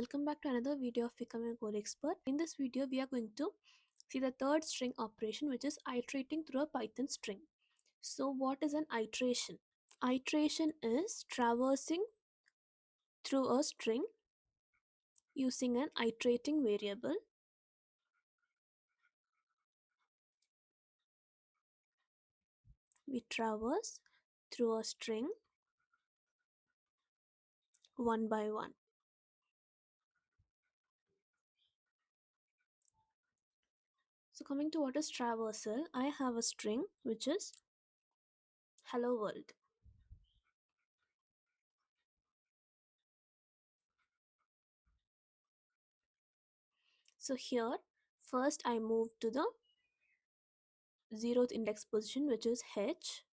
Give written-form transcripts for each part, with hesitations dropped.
Welcome back to another video of Becoming a Code Expert. In this video, we are going to see the third string operation, which is iterating through a Python string. So what is an iteration? Iteration is traversing through a string using an iterating variable. We traverse through a string one by one. So coming to what is traversal, I have a string which is hello world. So here, first I move to the 0th index position, which is H,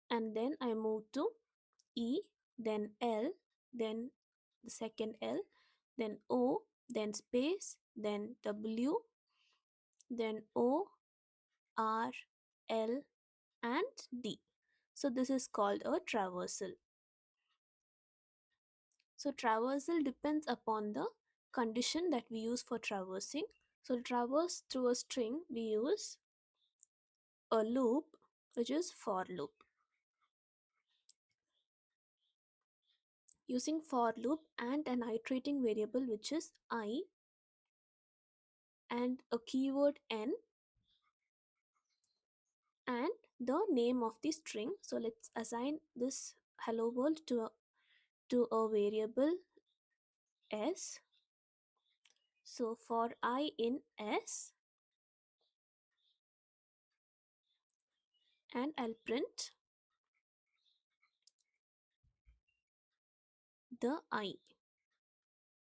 and then I move to E, then L, then the second L, then O, then space, then W, then O, R, L, and D. So this is called a traversal. So traversal depends upon the condition that we use for traversing. So to traverse through a string, we use a loop, which is for loop. Using for loop and an iterating variable, which is I, and a keyword n, and the name of the string. So let's assign this hello world to a variable s. So for I in s, and I'll print the I.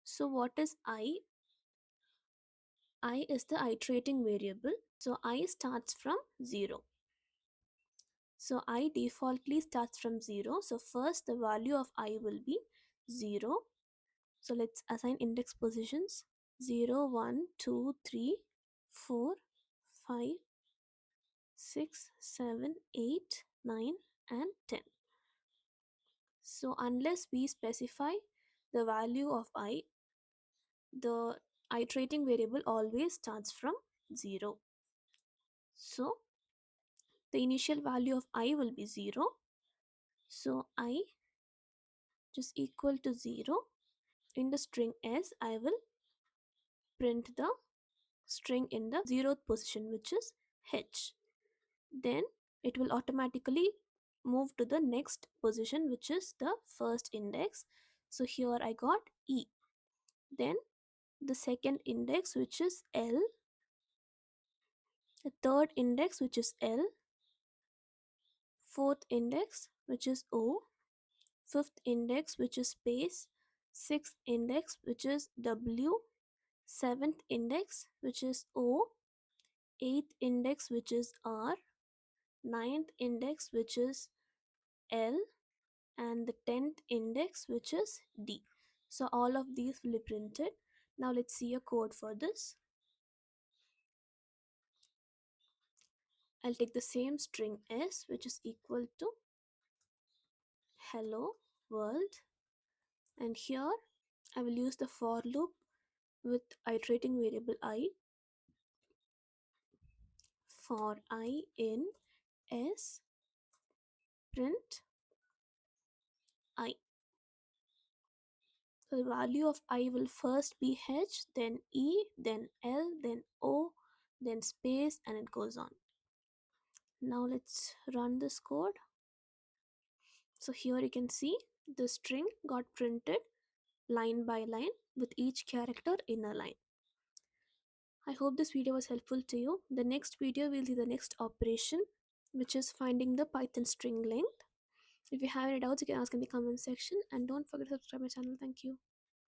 So what is I? I is the iterating variable. So I starts from 0. So I defaultly starts from 0. So first the value of I will be 0. So let's assign index positions 0, 1, 2, 3, 4, 5, 6, 7, 8, 9, and 10. So unless we specify the value of I, the iterating variable always starts from 0. So the initial value of I will be 0. So I just equal to 0. In the string s, I will print the string in the 0th position, which is h. Then it will automatically move to the next position, which is the first index. So here I got E. Then the second index, which is L, the third index, which is L, fourth index, which is O, fifth index, which is space, sixth index, which is W, seventh index, which is O, eighth index, which is R, ninth index, which is L, and the 10th index, which is D. So all of these will be printed. Now let's see a code for this. I'll take the same string s, which is equal to hello world, and here I will use the for loop with iterating variable I. For I in s, print I. So the value of I will first be h, then E, then L, then O, then space, and it goes on. Now let's run this code. So here you can see the string got printed line by line with each character in a line. I hope this video was helpful to you. The next video we'll see the next operation, which is finding the Python string length. If you have any doubts, you can ask in the comment section, and don't forget to subscribe my channel. Thank you.